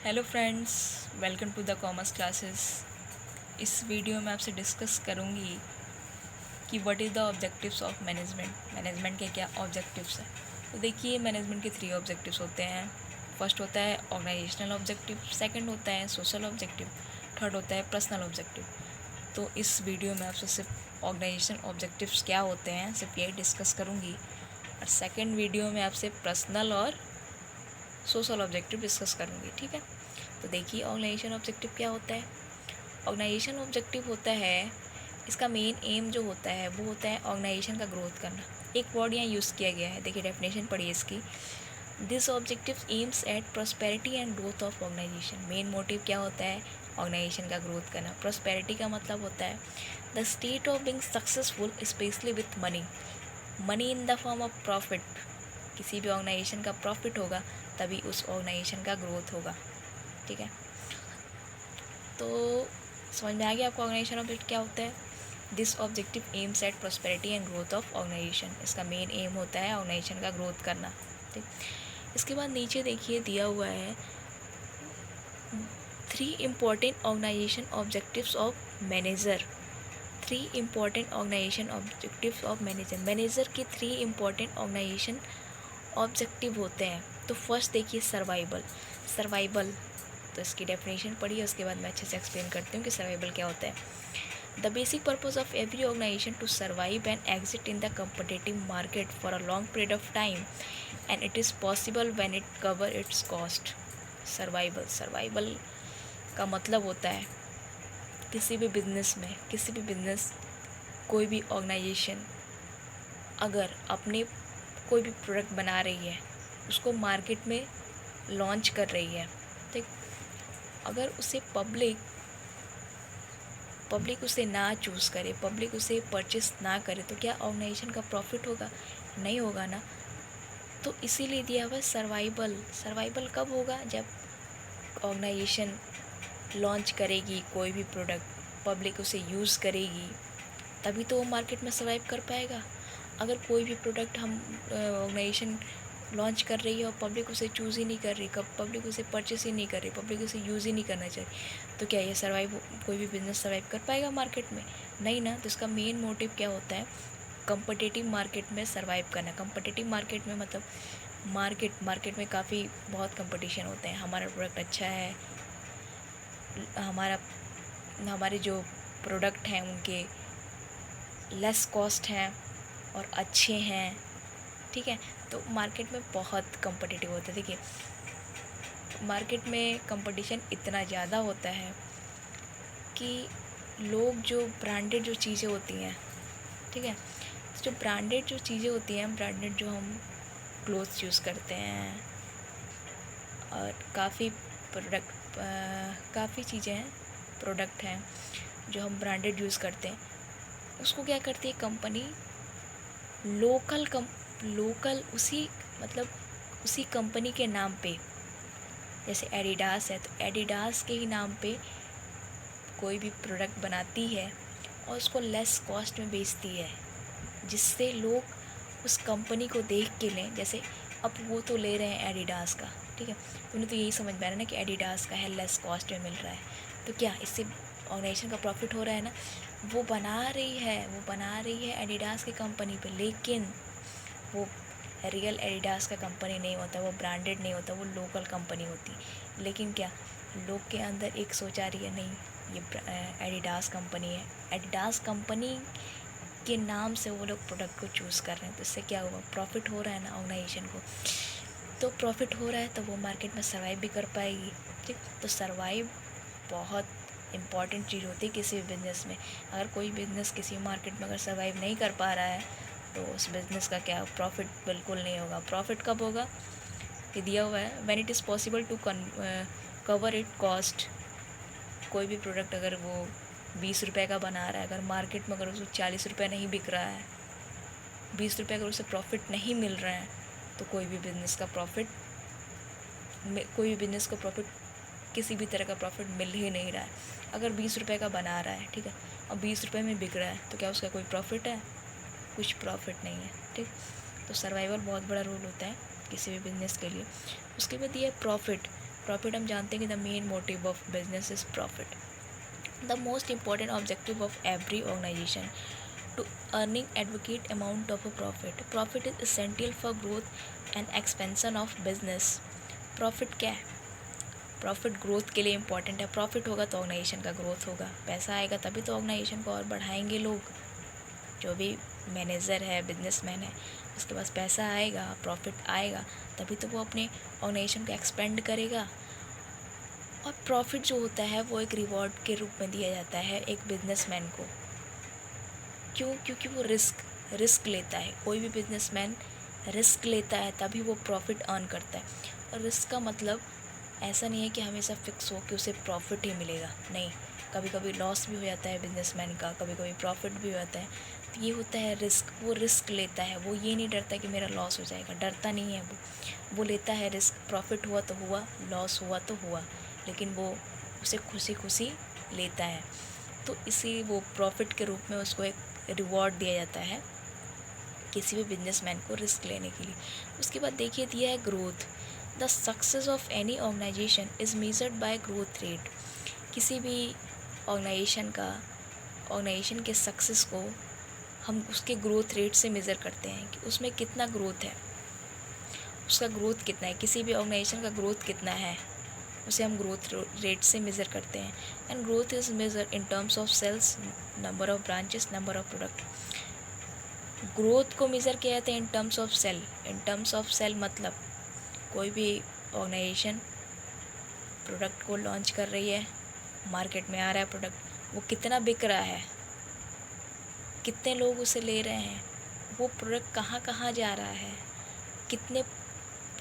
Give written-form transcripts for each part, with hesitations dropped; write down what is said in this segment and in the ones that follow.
Hello friends, welcome to the commerce classes. इस video में आपसे डिस्कस करूंगी कि what is the objectives of management के क्या ऑब्जेक्टिव्स हैं। तो देखिए, मैनेजमेंट के 3 ऑब्जेक्टिव्स होते हैं। फर्स्ट होता है ऑर्गेनाइजेशनल ऑब्जेक्टिव, सेकंड होता है सोशल ऑब्जेक्टिव, थर्ड होता है पर्सनल ऑब्जेक्टिव। तो इस वीडियो में आपसे सिर्फ ऑर्गेनाइजेशन ऑब्जेक्टिव्स क्या होते हैं सिर्फ यही डिस्कस करूँगी, और सेकेंड वीडियो में आपसे पर्सनल और सोशल ऑब्जेक्टिव डिस्कस करूँगी। ठीक है, तो देखिए ऑर्गेनाइजेशन ऑब्जेक्टिव क्या होता है। ऑर्गेनाइजेशन ऑब्जेक्टिव होता है, इसका मेन एम जो होता है वो होता है ऑर्गेनाइजेशन का ग्रोथ करना। एक वर्ड यहाँ यूज़ किया गया है, देखिए डेफिनेशन पढ़िए इसकी। This objective aims at prosperity and growth of organisation. Main motive क्या होता है, ऑर्गेनाइजेशन का ग्रोथ करना। प्रॉस्पेरिटी का मतलब होता है the state of being successful specially with money, money in the form of profit. किसी भी ऑर्गेनाइजेशन का प्रॉफिट होगा तभी उस ऑर्गेनाइजेशन का ग्रोथ होगा। ठीक है, तो समझ में आ गया आपको ऑर्गेनाइजेशन ऑब्जेक्ट क्या होता है। This objective aims at prosperity and growth of organisation. इसका मेन एम होता है ऑर्गेनाइजेशन का ग्रोथ करना। ठीक, इसके बाद नीचे देखिए दिया हुआ है 3 important organisation objectives of manager. 3 important organisation objectives of manager. Manager के 3 इम्पॉर्टेंट ऑर्गेनाइजेशन ऑब्जेक्टिव होते हैं। तो फर्स्ट देखिए सर्वाइवल। सर्वाइवल, तो इसकी डेफिनेशन पढ़िए, उसके बाद मैं अच्छे से एक्सप्लेन करती हूँ कि सर्वाइवल क्या होता है। The basic purpose of every organisation to survive and exit in the competitive market for a long period of time, and it is possible when it cover its cost. Survival, survival का मतलब होता है किसी भी business में, किसी भी business, कोई भी ऑर्गेनाइजेशन अगर अपने कोई भी प्रोडक्ट बना रही है, उसको मार्केट में लॉन्च कर रही है, ठीक, अगर उसे पब्लिक उसे ना चूज़ करे, पब्लिक उसे परचेस ना करे, तो क्या ऑर्गेनाइजेशन का प्रॉफिट होगा? नहीं होगा ना। तो इसीलिए दिया हुआ सर्वाइवल। सर्वाइवल कब होगा? जब ऑर्गेनाइजेशन लॉन्च करेगी कोई भी प्रोडक्ट, पब्लिक उसे यूज़ करेगी, तभी तो वो मार्केट में सर्वाइव कर पाएगा। अगर कोई भी प्रोडक्ट हम ऑर्गेनाइजेशन लॉन्च कर रही है और पब्लिक उसे चूज़ ही नहीं कर रही, कब पब्लिक उसे परचेस ही नहीं कर रही, पब्लिक उसे यूज़ ही नहीं करना चाहिए, तो क्या ये सर्वाइव, कोई भी बिजनेस सर्वाइव कर पाएगा मार्केट में? नहीं ना। तो इसका मेन मोटिव क्या होता है, कंपटिटिव मार्केट में सर्वाइव करना। कंपटिटिव मार्केट में मतलब मार्केट में काफ़ी बहुत कंपटीशन होते हैं। हमारा प्रोडक्ट अच्छा है, हमारा हमारे जो प्रोडक्ट हैं उनके लेस कॉस्ट हैं और अच्छे हैं। ठीक है, तो मार्केट में बहुत कंपटिटिव होता है। देखिए, मार्केट में कंपटीशन इतना ज़्यादा होता है कि लोग जो ब्रांडेड जो चीज़ें होती हैं, ठीक है, जो ब्रांडेड जो चीज़ें होती हैं, ब्रांडेड जो हम क्लोथ्स यूज़ करते हैं और काफ़ी चीज़ें हैं, प्रोडक्ट हैं जो हम ब्रांडेड यूज़ करते हैं, उसको क्या करती है कंपनी, लोकल उसी मतलब उसी कंपनी के नाम पे, जैसे एडिडास है तो एडिडास के ही नाम पे कोई भी प्रोडक्ट बनाती है और उसको लेस कॉस्ट में बेचती है, जिससे लोग उस कंपनी को देख के लें। जैसे अब वो तो ले रहे हैं एडिडास का, ठीक है, तो उन्हें तो यही समझ में आ रहा है ना कि एडिडास का है, लेस कॉस्ट में मिल रहा है, तो क्या इससे ऑर्गेनाइजेशन का प्रॉफिट हो रहा है ना। वो बना रही है एडिडास की कंपनी पे, लेकिन वो रियल एडिडास का कंपनी नहीं होता, वो ब्रांडेड नहीं होता, वो लोकल कंपनी होती। लेकिन क्या लोग के अंदर एक सोच आ रही है, नहीं ये एडिडास कंपनी है, एडिडास कंपनी के नाम से वो लोग प्रोडक्ट को चूज़ कर रहे हैं, तो इससे क्या हुआ, प्रॉफिट हो रहा है ना ऑर्गेनाइजेशन को। तो प्रॉफिट हो रहा है तो वो मार्केट में सर्वाइव भी कर पाएगी। ठीक, तो सर्वाइव बहुत इम्पॉर्टेंट चीज़ होती है किसी भी बिज़नेस में। अगर कोई बिज़नेस किसी मार्केट में अगर सर्वाइव नहीं कर पा रहा है तो उस बिज़नेस का क्या, प्रॉफिट बिल्कुल नहीं होगा। प्रॉफिट कब होगा, ये दिया हुआ है, when it is possible to cover it cost. कोई भी प्रोडक्ट अगर वो 20 रुपए का बना रहा है, अगर मार्केट में अगर उसको 40 रुपये नहीं बिक रहा है, 20 रुपये अगर उसे प्रॉफिट नहीं मिल रहा है, तो कोई भी बिज़नेस को प्रॉफिट किसी भी तरह का प्रॉफिट मिल ही नहीं रहा है। अगर 20 रुपये का बना रहा है, ठीक है, और 20 रुपये में बिक रहा है, तो क्या उसका कोई प्रॉफिट है? कुछ प्रॉफिट नहीं है। ठीक, तो सर्वाइवल बहुत बड़ा रोल होता है किसी भी बिज़नेस के लिए। उसके बाद ये प्रॉफिट। प्रॉफिट हम जानते हैं कि the main motive of business is profit. The most important objective of every organisation to earning adequate amount of a profit. Profit is essential for growth and expansion of business. Profit क्या है? Profit growth के लिए important है। Profit होगा तो organisation का growth होगा, पैसा आएगा तभी तो ऑर्गेनाइजेशन को और बढ़ाएंगे लोग। जो भी मैनेजर है, बिजनेसमैन है, उसके पास पैसा आएगा, प्रॉफिट आएगा, तभी तो वो अपने ऑर्गेनाइजेशन को एक्सपेंड करेगा। और प्रॉफिट जो होता है वो एक रिवॉर्ड के रूप में दिया जाता है एक बिजनेसमैन को। क्यों? क्योंकि वो रिस्क लेता है। कोई भी बिजनेसमैन रिस्क लेता है तभी वो प्रॉफिट अर्न करता है। और रिस्क का मतलब ऐसा नहीं है कि हमेशा फिक्स हो कि उसे प्रॉफिट ही मिलेगा, नहीं, कभी कभी लॉस भी हो जाता है बिजनेसमैन का, कभी कभी प्रॉफिट भी हो जाता है। तो ये होता है रिस्क। वो रिस्क लेता है, वो ये नहीं डरता कि मेरा लॉस हो जाएगा, डरता नहीं है वो लेता है रिस्क। प्रॉफिट हुआ तो हुआ, लॉस हुआ तो हुआ, लेकिन वो उसे खुशी खुशी लेता है। तो इसी वो प्रॉफिट के रूप में उसको एक रिवॉर्ड दिया जाता है किसी भी बिजनेसमैन को रिस्क लेने के लिए। उसके बाद देखिए दिया है growth. The success of any organisation is measured by growth rate. किसी भी ऑर्गेनाइजेशन के सक्सेस को हम उसके ग्रोथ रेट से मेज़र करते हैं कि उसमें कितना ग्रोथ है, उसका ग्रोथ कितना है। किसी भी ऑर्गेनाइजेशन का ग्रोथ कितना है उसे हम ग्रोथ रेट से मेज़र करते हैं। And growth is measure in terms of sales, number of branches, number of product. Growth को मेज़र किया जाता है in terms of sale. In terms of sale मतलब कोई भी ऑर्गेनाइजेशन प्रोडक्ट को लॉन्च कर रही है, मार्केट में आ रहा है प्रोडक्ट, वो कितना बिक रहा है, कितने लोग उसे ले रहे हैं, वो प्रोडक्ट कहाँ कहाँ जा रहा है, कितने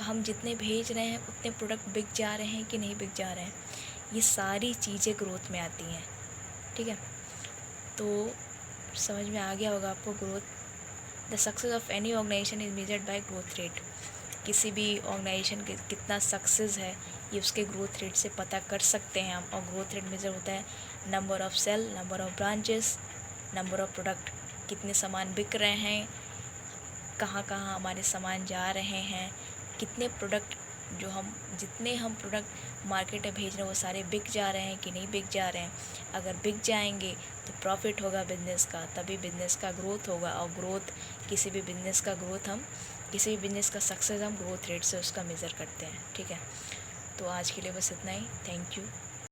हम जितने भेज रहे हैं उतने प्रोडक्ट बिक जा रहे हैं कि नहीं बिक जा रहे हैं। ये सारी चीज़ें ग्रोथ में आती हैं। ठीक है, तो समझ में आ गया होगा आपको growth. The success of any organisation is measured by growth rate. किसी भी ऑर्गेनाइजेशन के कितना सक्सेस है ये उसके ग्रोथ रेट से पता कर सकते हैं हम। और ग्रोथ रेट मेजर होता है number of sale, number of branches, number of product, कितने सामान बिक रहे हैं, कहाँ कहाँ हमारे सामान जा रहे हैं, कितने प्रोडक्ट जितने हम प्रोडक्ट मार्केट में भेज रहे हैं वो सारे बिक जा रहे हैं कि नहीं बिक जा रहे हैं। अगर बिक जाएंगे तो प्रॉफिट होगा बिज़नेस का, तभी बिज़नेस का ग्रोथ होगा। और ग्रोथ किसी भी बिज़नेस का सक्सेस हम ग्रोथ रेट से उसका मेज़र करते हैं। ठीक है, तो आज के लिए बस इतना ही। Thank you.